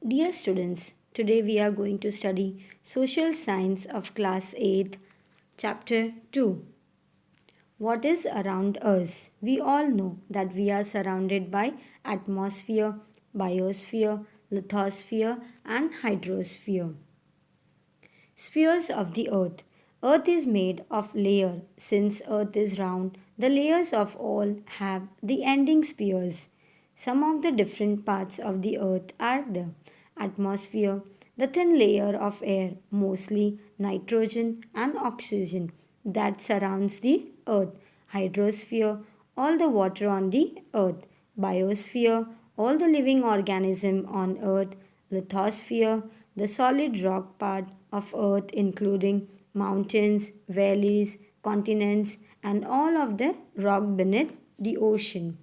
Dear students, today we are going to study Social Science of Class 8, Chapter 2. What is around us? We all know that we are surrounded by atmosphere, biosphere, lithosphere, and hydrosphere. Spheres of the earth. Earth is made of layer. Since earth is round, the layers of all have the ending spheres. Some of the different parts of the earth are the atmosphere, the thin layer of air, mostly nitrogen and oxygen, that surrounds the earth, hydrosphere, all the water on the earth, biosphere, all the living organism on earth, lithosphere, the solid rock part of earth including mountains, valleys, continents and all of the rock beneath the ocean.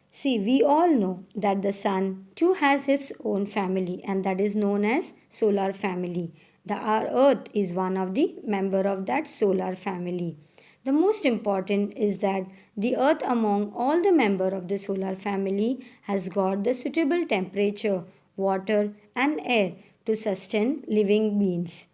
See, we all know that the sun too has its own family and that is known as solar family. Our earth is one of the member of that solar family. The most important is that the earth among all the member of the solar family has got the suitable temperature, water and air to sustain living beings,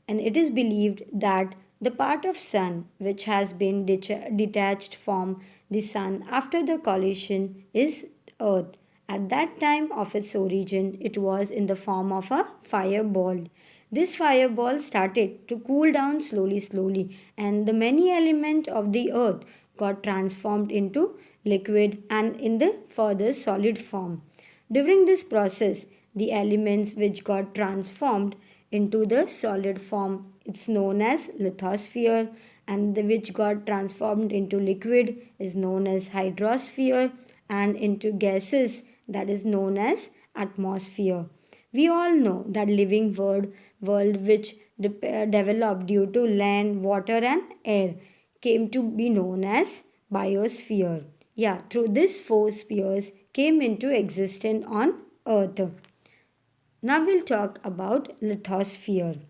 and it is believed that the part of sun which has been detached from the sun after the collision is earth. At that time of its origin it was in the form of a fireball. This fireball started to cool down slowly, and the many element of the earth got transformed into liquid and in the further solid form. During this process, the elements which got transformed into the solid form, it's known as lithosphere, and the which got transformed into liquid is known as hydrosphere, and into gases that is known as atmosphere. We all know that living world which developed due to land, water and air came to be known as biosphere. Yeah, through these four spheres came into existence on earth. Now we'll talk about lithosphere.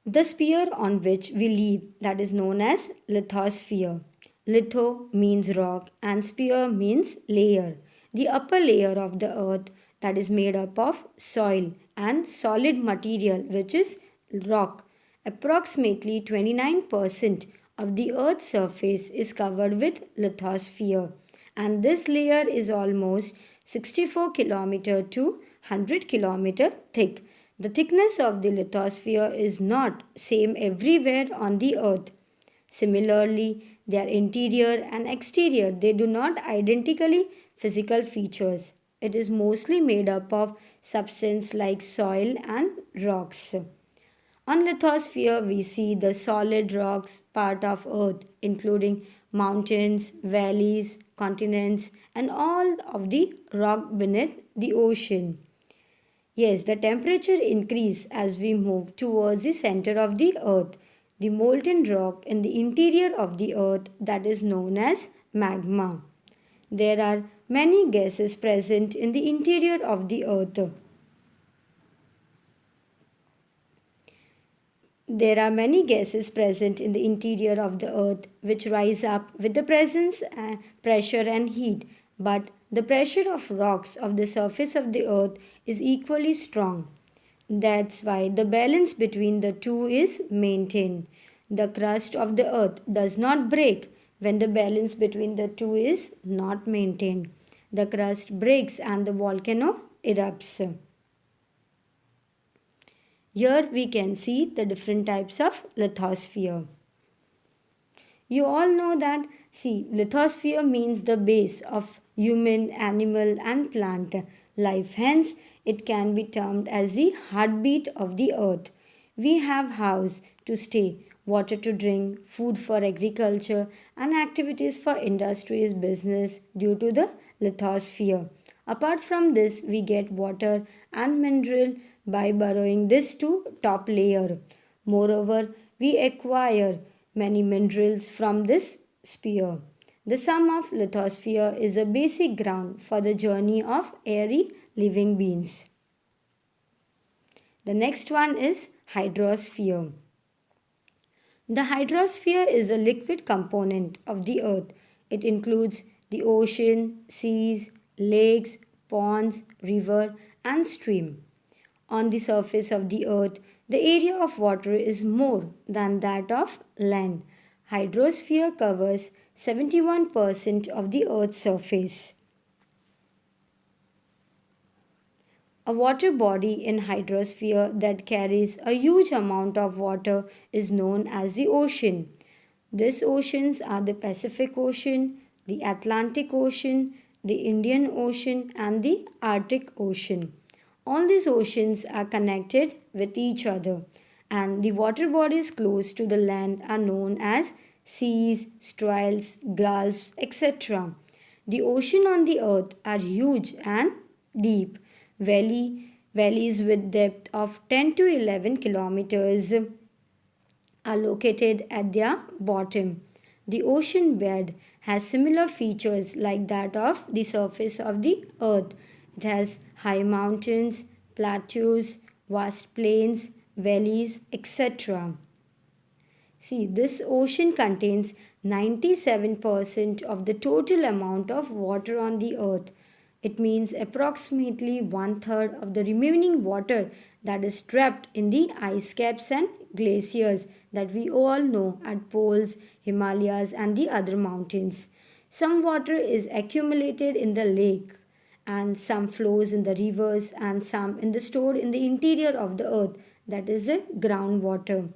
The sphere on which we live, that is known as lithosphere. Litho means rock and sphere means layer. The upper layer of the earth that is made up of soil and solid material which is rock. Approximately 29% of the earth's surface is covered with lithosphere, and this layer is almost 64 kilometer to 100 kilometer thick. The thickness of the lithosphere is not same everywhere on the earth. Similarly, their interior and exterior they do not identically physical features. It is mostly made up of substance like soil and rocks. On lithosphere, we see the solid rocks part of Earth, including mountains, valleys, continents, and all of the rock beneath the ocean. Yes, the temperature increase as we move towards the center of the earth. The molten rock in the interior of the earth that is known as magma. There are many gases present in the interior of the earth. There are many gases present in the interior of the earth which rise up with the presence, pressure and heat, but the pressure of rocks of the surface of the earth is equally strong. That's why the balance between the two is maintained. The crust of the earth does not break when the balance between the two is not maintained. The crust breaks and the volcano erupts. Here we can see the different types of lithosphere. You all know that, see, lithosphere means the base of human, animal and plant life. Hence, it can be termed as the heartbeat of the earth. We have house to stay, water to drink, food for agriculture and activities for industries, business due to the lithosphere. Apart from this, we get water and mineral by burrowing this to top layer. Moreover, we acquire many minerals from this sphere. The sum of lithosphere is a basic ground for the journey of airy living beings. The next one is hydrosphere. The hydrosphere is a liquid component of the earth. It includes the ocean, seas, lakes, ponds, river, and stream. On the surface of the earth, the area of water is more than that of land. Hydrosphere covers 71% of the earth's surface. A water body in hydrosphere that carries a huge amount of water is known as the ocean. These oceans are the Pacific Ocean, the Atlantic Ocean, the Indian Ocean, and the Arctic Ocean. All these oceans are connected with each other, and the water bodies close to the land are known as seas, straits, gulfs, etc. The ocean on the earth are huge and deep. Valleys with depth of 10 to 11 kilometers are located at their bottom. The ocean bed has similar features like that of the surface of the earth. It has high mountains, plateaus, vast plains, valleys, etc. See, this ocean contains 97% of the total amount of water on the earth. It means approximately one third of the remaining water that is trapped in the ice caps and glaciers that we all know at poles, Himalayas, and the other mountains. Some water is accumulated in the lake, and some flows in the rivers, and some in the stored in the interior of the earth, that is the groundwater.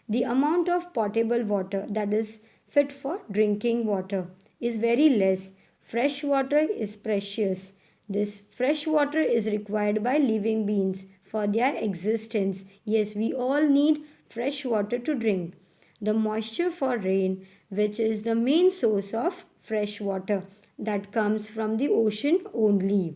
The amount of potable water that is fit for drinking water is very less. Fresh water is precious. This fresh water is required by living beings for their existence. Yes, we all need fresh water to drink. The moisture for rain, which is the main source of fresh water that comes from the ocean only.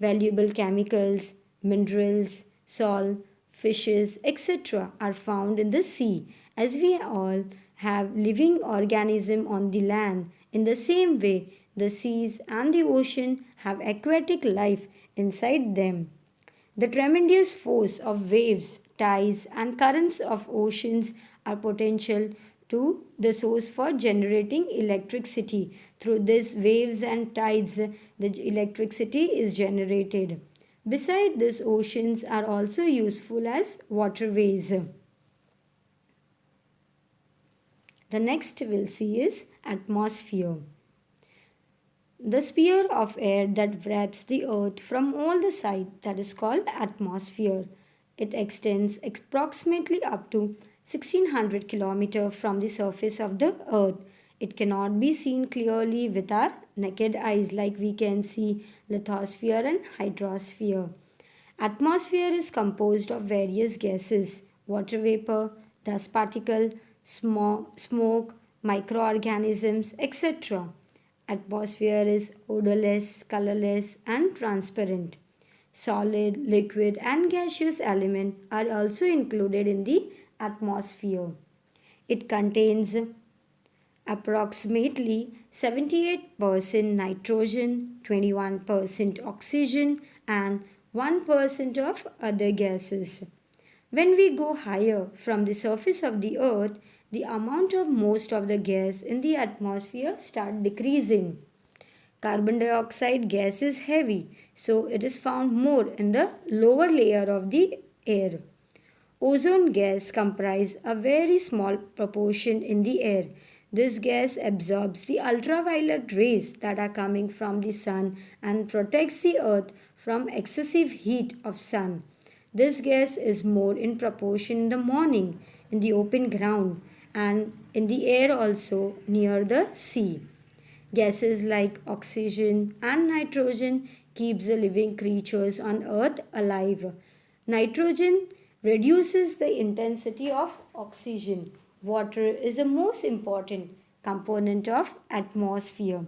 Valuable chemicals, minerals, salt, fishes, etc. are found in the sea. As we all have living organisms on the land, in the same way, the seas and the ocean have aquatic life inside them. The tremendous force of waves, tides, and currents of oceans are potential to the source for generating electricity. Through these waves and tides, the electricity is generated. Besides, these oceans are also useful as waterways. The next we'll see is atmosphere. The sphere of air that wraps the earth from all the sides, that is called atmosphere. It extends approximately up to 1600 km from the surface of the earth. It cannot be seen clearly with our naked eyes like we can see lithosphere and hydrosphere. Atmosphere is composed of various gases, water vapor, dust particle, smoke, microorganisms, etc. Atmosphere is odorless, colorless, and transparent. Solid, liquid, and gaseous elements are also included in the atmosphere. It contains approximately 78% nitrogen, 21% oxygen, and 1% of other gases. When we go higher from the surface of the earth, the amount of most of the gas in the atmosphere start decreasing. Carbon dioxide gas is heavy, so it is found more in the lower layer of the air. Ozone gas comprises a very small proportion in the air. This gas absorbs the ultraviolet rays that are coming from the sun and protects the earth from excessive heat of sun. This gas is more in proportion in the morning in the open ground and in the air also near the sea. Gases like oxygen and nitrogen keeps the living creatures on earth alive. Nitrogen reduces the intensity of oxygen. Water is the most important component of atmosphere.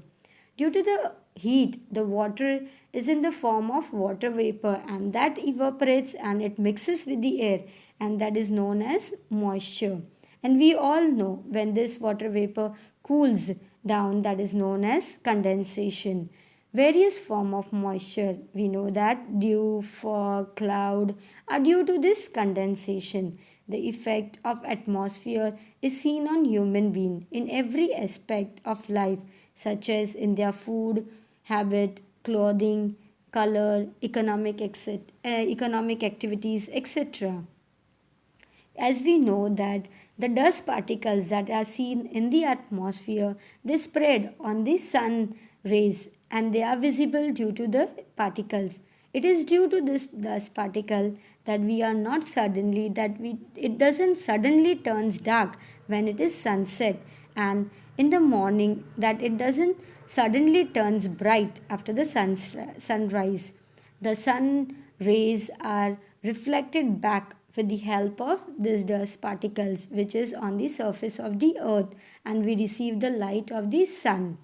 Due to the heat, the water is in the form of water vapor and that evaporates and it mixes with the air and that is known as moisture. And we all know when this water vapor cools down, that is known as condensation. Various form of moisture, we know that dew, fog, cloud are due to this condensation. The effect of atmosphere is seen on human being in every aspect of life, such as in their food habit, clothing, color, economic activities, etc. As we know that the dust particles that are seen in the atmosphere, they spread on the sun rays and they are visible due to the particles. It is due to this dust particle that we are not suddenly that we it doesn't suddenly turns dark when it is sunset, and in the morning that it doesn't suddenly turns bright after the sunrise. The sun rays are reflected back with the help of this dust particles which is on the surface of the earth, and we receive the light of the sun.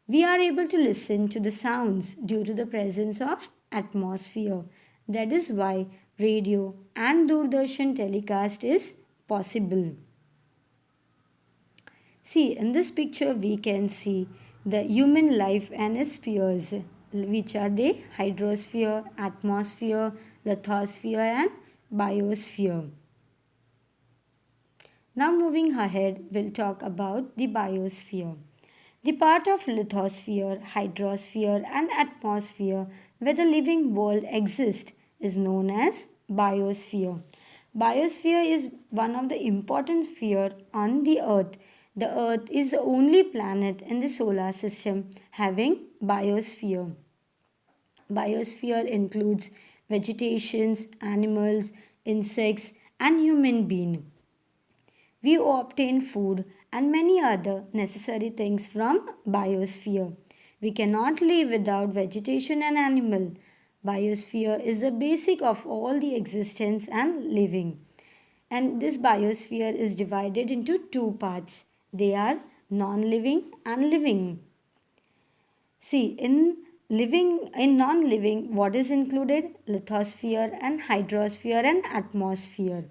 We are able to listen to the sounds due to the presence of atmosphere. That is why radio and Doordarshan telecast is possible. See, in this picture, we can see the human life and its spheres, which are the hydrosphere, atmosphere, lithosphere, and biosphere. Now, moving ahead, we'll talk about the biosphere. The part of lithosphere, hydrosphere, and atmosphere where the living world exists is known as biosphere. Biosphere is one of the important sphere on the earth. The earth is the only planet in the solar system having biosphere. Biosphere includes vegetations, animals, insects, and human beings. We obtain food and many other necessary things from biosphere. We cannot live without vegetation and animal. Biosphere is the basic of all the existence and living. And this biosphere is divided into two parts. They are non-living and living. See, in non-living, what is included? Lithosphere and hydrosphere and atmosphere.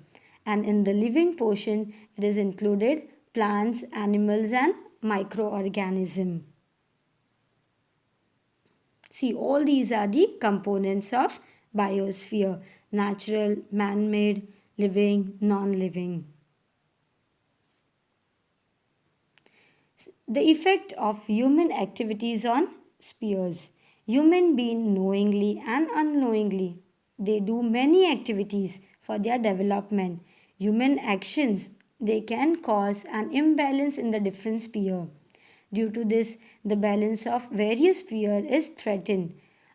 And in the living portion, it is included plants, animals, and microorganism. See, all these are the components of biosphere: natural, man-made, living, non-living. The effect of human activities on spheres. Human beings knowingly and unknowingly, they do many activities for their development. Human actions, they can cause an imbalance in the different sphere. Due to this, the balance of various spheres is threatened.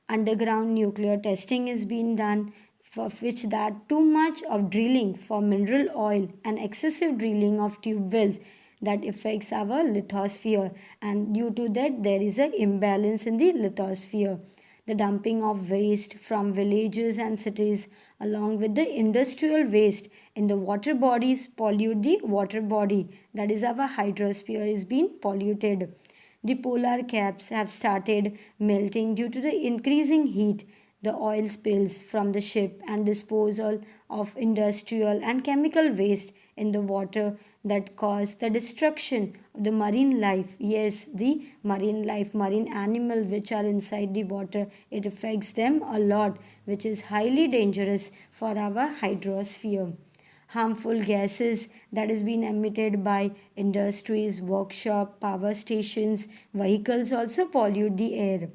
Underground nuclear testing is being done, for which that too much of drilling for mineral oil and excessive drilling of tube wells that affects our lithosphere, and due to that there is an imbalance in the lithosphere. The dumping of waste from villages and cities along with the industrial waste in the water bodies pollute the water body, that is our hydrosphere is being polluted. The polar caps have started melting due to the increasing heat. The oil spills from the ship and disposal of industrial and chemical waste in the water that cause the destruction of the marine life. Yes, the marine life, marine animal which are inside the water, it affects them a lot, which is highly dangerous for our hydrosphere. Harmful gases that is being emitted by industries, workshop, power stations, vehicles also pollute the air.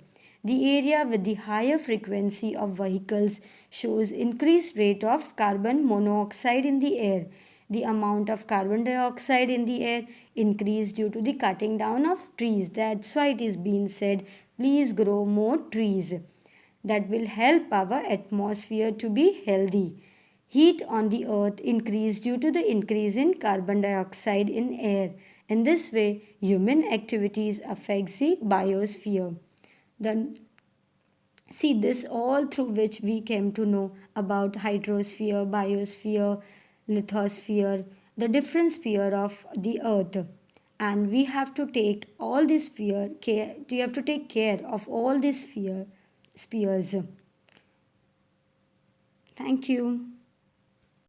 The area with the higher frequency of vehicles shows increased rate of carbon monoxide in the air. The amount of carbon dioxide in the air increased due to the cutting down of trees. That's why it is being said, please grow more trees. That will help our atmosphere to be healthy. Heat on the earth increased due to the increase in carbon dioxide in air. In this way, human activities affects the biosphere. Then see this all through which we came to know about hydrosphere, biosphere, lithosphere, the different sphere of the earth. And we have to take all these sphere care, we have to take care of all these spheres. Thank you.